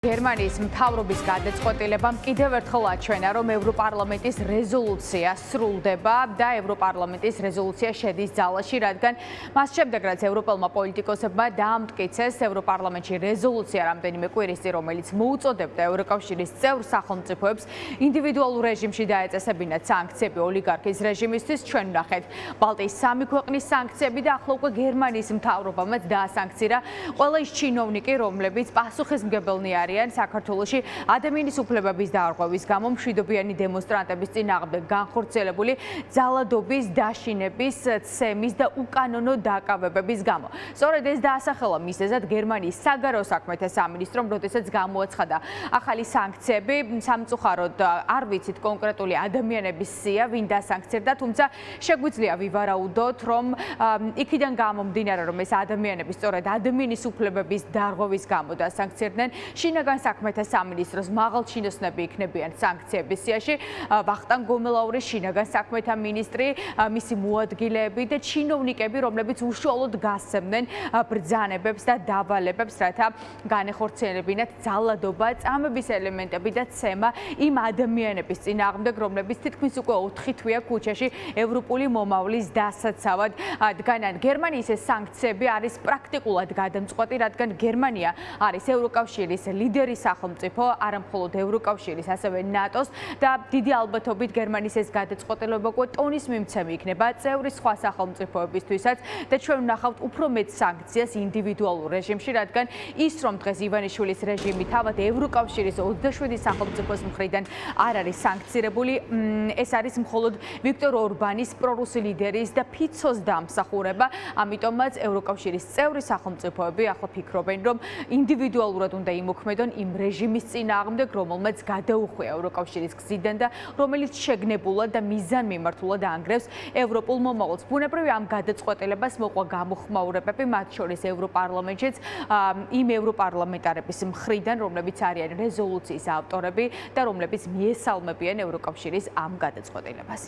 გერმანიის მთავრობის გადაწყვეტილებამ კიდევ ერთხელ აჩვენა, რომ ევროპარლამენტის რეზოლუცია სრულდება და ევროპარლამენტის რეზოლუცია შედის ძალაში, რადგან მას შემდეგ, რაც ევროპელმა პოლიტიკოსებმა დაამტკიცეს ევროპარლამენტში რეზოლუცია რამდენიმე კვირის წინ, რომელიც მოუწოდებდა ევროკავშირის წევრ სახელმწიფოებს ინდივიდუალურ რეჟიმში დაეწესებინათ სანქციები ოლიგარქის რეჟიმისთვის, ჩვენ ვნახეთ ბალტიის სამი ქვეყნის სანქციები და ახლა უკვე გერმანიის მთავრობამაც დაასანქცირა ყველა ის ჩინოვნიკი, რომლებიც პასუხისმგებელნი არიან საქართველოში ადამიანის უფლებების დარღვევის გამო მშვიდობიანი დემონსტრანტების წინააღმდეგ განხორციელებული ძალადობის, დაშინების, ცემის და უკანონო დაკავებების გამო. სწორედ ეს დაასახელა მიზეზად გერმანიის საგარეო საქმეთა სამინისტრომ, როდესაც გამოაცხადა ახალი სანქციები. სამწუხაროდ არ ვიცით კონკრეტული ადამიანების სია, ვინ დასანქცირდა, თუმცა შეგვიძლია ვივარაუდოთ, რომ იქიდან გამომდინარე, რომ ეს ადამიანები სწორედ ადამიანის უფლებების დარღვევის გამო დასანქცირდნენ, შინაგან საქმეთა სამინისტროს მაღალჩინოსნები იქნებიან სანქციების სიაში, ვახტანგ გომელაურის შინაგან საქმეთა მინისტრი, მისი მოადგილეები და ჩინოვნიკები, რომლებიც უშუალოდ გასცემდნენ ბრძანებებს და დავალებებს, რათა განეხორციელებინათ ძალადობა, წამების ელემენტები და ცემა იმ ადამიანების წინააღმდეგ, რომლებიც თითქმის უკვე 4 თვეა ქუჩაში ევროპული მომავლის დასაცავად დგანან. გერმანიის ეს სანქციები არის პრაქტიკულად გადამწყვეტი, რადგან გერმანია არის ევროკავშირის ლიდერი სახელმწიფო, არა მხოლოდ ევროკავშირის, ასევე ნატოს და დიდი ალბათობით გერმანიის ეს გადაწყვეტილება უკვე ტონის მიმცემი იქნება წევრი სხვა სახელმწიფოებისთვისაც და ჩვენ ვნახავთ უფრო მეტ სანქციას ინდივიდუალურ რეჟიმში, რადგან ის, რომ დღეს ივანიშვილის რეჟიმი თავად ევროკავშირის 27 სახელმწიფოს მხრიდან არ არის სანქცირებული, ეს არის მხოლოდ ვიქტორ ორბანის პრორუსი ლიდერის და ფიცოს დამსახურება, ამიტომაც ევროკავშირის წევრი სახელმწიფოები ახლა ფიქრობენ, რომ ინდივიდუალურად უნდა იმოქმედონ იმ რეჟიმის წინააღმდეგ, რომელმაც გადაუხვია ევროკავშირის გზიდან და რომელიც შეგნებულად და მიზანმიმართულად ანგრევს ევროპულ მომავალს. ბუნებრივი ამ გადაწყვეტილებას მოყვა გამოხმაურებები, მათ შორის ევროპარლამენტშიც იმ ევროპარლამენტარების მხრიდან, რომლებიც არიან რეზოლუციის ავტორები და რომლებიც მიესალმებიან ევროკავშირის ამ გადაწყვეტილებას.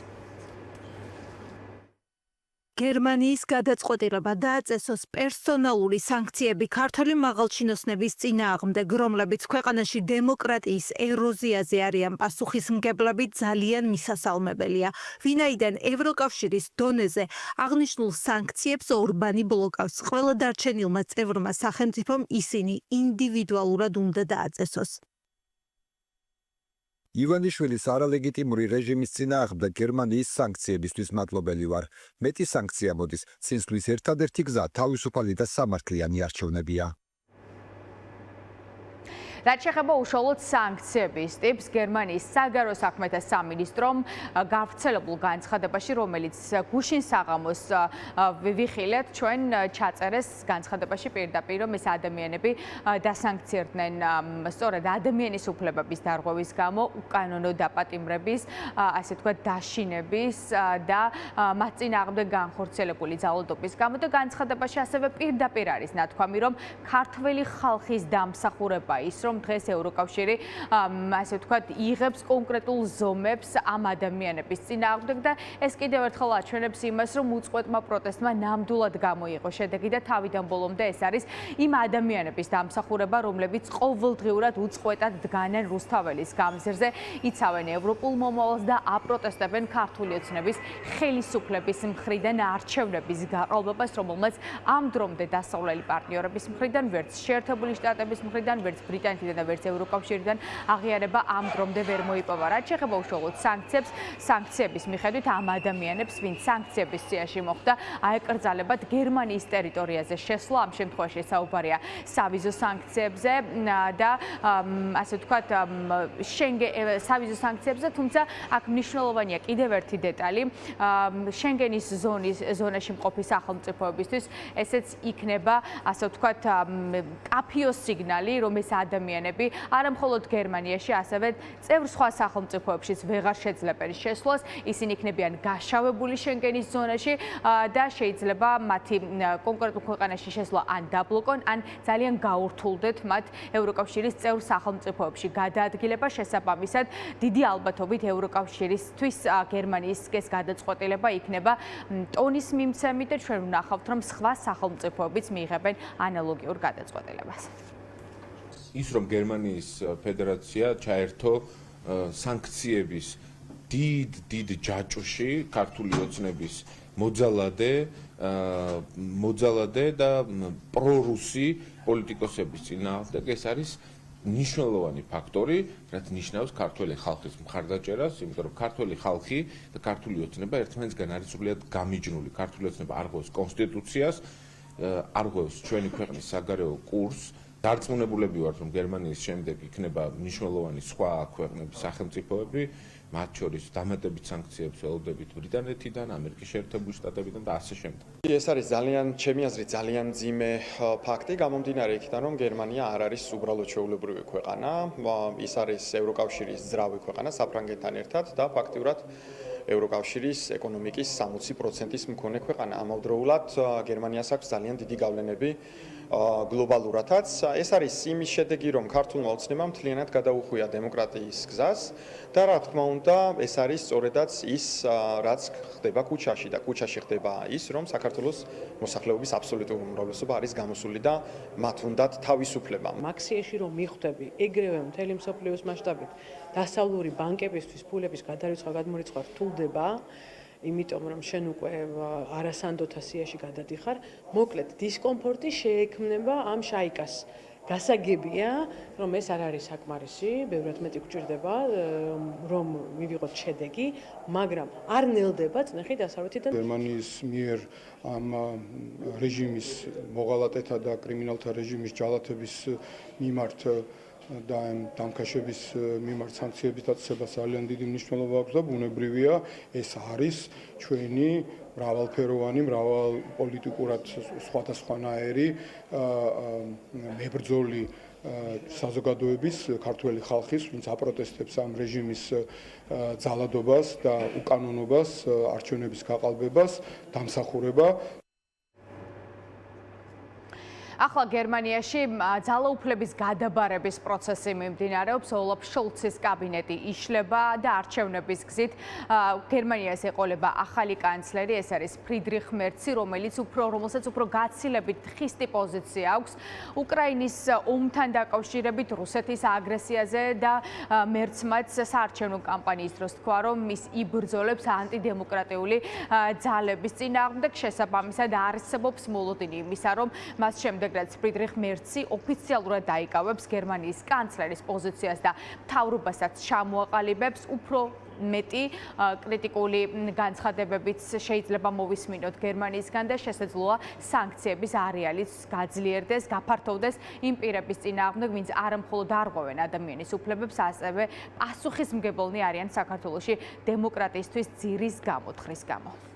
გერმანიის გადაწყვეტილება დააწესოს პერსონალური სანქციები ქართველი მაღალჩინოსნების წინააღმდეგ, რომლებიც ქვეყანაში დემოკრატიის ეროზიაზე არიან პასუხისმგებლები, ძალიან მისასალმებელია. ვინაიდან ევროკავშირის დონეზე აღნიშნულ სანქციებს ორბანი ბლოკავს, ყველა დარჩენილმა წევრმა სახელმწიფომ ისინი ინდივიდუალურად უნდა დააწესოს. ივანიშვილის არალეგიტიმური რეჟიმის წინააღმდეგ გერმანიის სანქციებისთვის მადლობელი ვარ. მეტი სანქცია მოდის, ცინსვლის ერთადერთი გზა თავისუფალი და სამართლიანი არჩევნებია. რაც შეეხება უშუალოდ სანქციების ტიპს, გერმანიის საგარეო საქმეთა სამინისტრომ გავრცელებულ განცხადებაში, რომელიც გუშინ საღამოს ვიხილეთ, ჩვენ ჩაწერეს განცხადებაში პირდაპირ, რომ ეს ადამიანები დასანქცირდნენ სწორედ ადამიანის უფლებების დარღვევის გამო, უკანონო დაპატიმრების, ასე ვთქვათ, დაშინების და მათ წინააღმდეგ განხორციელებული ძალადობის გამო და განცხადებაში ასევე პირდაპირ არის ნათქვამი, რომ ქართველი ხალხის დამსახურება ის, რომ დღეს ევროკავშირი ასე ვთქვათ იღებს კონკრეტულ ზომებს ამ ადამიანების წინააღმდეგ და ეს კიდევ ერთხელ აჩვენებს იმას, რომ უწყვეტმა პროტესტმა ნამდვილად გამოიღო შედეგი და თავიდან ბოლომდე ეს არის იმ ადამიანების დამსახურება, რომლებიც ყოველდღიურად უწყვეტად დგანენ რუსთაველის გამზირზე, იცავენ ევროპულ მომავალს და აპროტესტებენ ქართული ოცნების ხელისუფლების მხრიდან არჩევნების გაყალბებას, რომელმაც ამ დრომდე დასავლელი პარტნიორების მხრიდან, ვერც შეერთებული შტატების მხრიდან, ვერც ბრიტანეთიდან და ვერც ევროკავშირიდან აღიარება ამ დრომდე ვერ მოიპოვა. რაც შეეხება უშუალოდ სანქციებს, სანქციების მიხედვით ამ ადამიანებს, ვინც სანქციების სიაში მოხვდა, აეკრძალებათ გერმანიის ტერიტორიაზე შესვლა, ამ შემთხვევაში საუბარია სავიზო სანქციებზე და ასე ვთქვათ სავიზო სანქციებზე, თუმცა აქ მნიშვნელოვანია კიდევ ერთი დეტალი, შენგენის ზონაში მყოფი სახელმწიფოებისთვის ესეც იქნება, ასე ვთქვათ, კაფიოს სიგნალი, რომ ეს ადამიანები არა მხოლოდ გერმანიაში, ასევე წევრ სხვა სახელმწიფოებშიც ვეღარ შეძლებენ შესვლას, ისინი იქნებიან გაშავებული შენგენის ზონაში და შეიძლება მათი კონკრეტულ ქვეყანაში შესვლა ან დაბლოკონ, ან ძალიან გაურთულდეთ მათ ევროკავშირის წევრ სახელმწიფოებში გადაადგილება. შესაბამისად, დიდი ალბათობით ევროკავშირისთვის გერმანიის ეს გადაწყვეტილება იქნება ტონის მიმცემი და ჩვენ ვნახავთ, რომ სხვა სახელმწიფოებიც მიიღებენ ანალოგიურ გადაწყვეტილებას. ის რომ გერმანიის ფედერაცია ჩაერთო სანქციების დიდ ჯაჭვში ქართული ოცნების მოძალადე და პრორუსი პოლიტიკოსების წინააღმდეგ ეს არის ნიშნულოვანი ფაქტორი, რაც ნიშნავს ქართული ხალხის მხარდაჭერას, იმიტომ რომ ქართული ხალხი და ქართული ოცნება ერთმანეთისგან არის სრულიად გამიჯნული. ქართული ოცნება არ ღვევს კონსტიტუციას, არ ღვევს ჩვენი ქვეყნის საგარეო კურსს. დარწმუნებულები ვართ, რომ გერმანიის შემდეგ იქნება მნიშვნელოვანი სხვა ქვეყნების სახელმწიფოები, მათ შორის დამატებით სანქციებს ველოდებით ბრიტანეთიდან, ამერიკის შეერთებული შტატებიდან და ასე შემდეგ. ეს არის ჩემი აზრით ძალიან მძიმე ფაქტი, გამომდინარე იქიდან, რომ გერმანია არ არის უბრალოდ ჩვეულებრივი ქვეყანა, ის არის ევროკავშირის ძრავი ქვეყანა საფრანგეთთან ერთად და ფაქტიურად ევროკავშირის ეკონომიკის 60%-ის მქონე ქვეყანა. ამავდროულად გერმანიას აქვს ძალიან დიდი გავლენები გლობალურადაც. ეს არის იმის შედეგი, რომ ქართულმა ოცნებამ მთლიანად გადაუხვია დემოკრატიის გზას და რა თქმა უნდა, ეს არის სწორედაც ის, რაც ხდება ქუჩაში და ქუჩაში ხდება ის, რომ საქართველოს მოსახლეობის აბსოლუტური უმრავლესობა არის გამოსული და მათ უნდათ თავისუფლება. მაქსიაში რომ მიხვდები ეგრევე მთელი მსოფლიოს მასშტაბით დასავლური ბანკებისთვის ფულების გადამორიცხვა რთულდება, იმიტომ რომ შენ უკვე არასანდოთა სიაში გადადიხარ, მოკლედ დისკომფორტი შეექმნება ამ შაიკას. გასაგებია, რომ ეს არ არის საკმარისი, ბევრად მეტი გვჭირდება, რომ მივიღოთ შედეგი, მაგრამ არ ნელდება წნეხი დასავლეთიდან. გერმანიის მიერ ამ რეჟიმის მოღალატეთა და კრიმინალთა რეჟიმის ჯალათების მიმართ და ამ დამქაშების მიმართ სანქციების დაწესებას ძალიან დიდი მნიშვნელობა აქვს და ბუნებრივია ეს არის ჩვენი მრავალფეროვანი, მრავალპოლიტიკურად სხვადასხვანაირი მებრძოლი საზოგადოების ქართველი ხალხის, ვინც აპროტესტებს ამ რეჟიმის ძალადობას და უკანონობას, არჩევნების გაყალბებას, დამსახურება. ახლა გერმანიაში ძალაუფლების გადაბარების პროცესი მიმდინარეობს, ოლაფ შოლცის კაბინეტი იშლება და არჩევნების გზით გერმანიას ეყოლება ახალი კანცლერი, ეს არის ფრიდრიხ მერცი, რომელსაც უფრო გაცილებით ხისტი პოზიცია აქვს უკრაინის ომთან დაკავშირებით, რუსეთის აგრესიაზე და მერცმაც საარჩევნო კამპანიის დროს თქვა, რომ ის იბრძოლებს ანტიდემოკრატიული ძალების წინააღმდეგ, შესაბამისად არსებობს მოლოდინი იმისა, რომ მას შემდეგ რაც ფრიდრიხ მერცი ოფიციალურად დაიკავებს გერმანიის კანცლერის პოზიციას და მთავრობასაც ჩამოაყალიბებს, უფრო მეტი კრიტიკული განცხადებებიც შეიძლება მოვისმინოთ გერმანიისგან და შესაძლოა სანქციების არეალიც გაძლიერდეს, გაფართოვდეს იმ პირების წინააღმდეგ, ვინც არა მხოლოდ არ ღვევენ ადამიანის უფლებებს, ასევე პასუხისმგებელნი არიან საქართველოში დემოკრატიისთვის ძირის გამოთხრის გამო.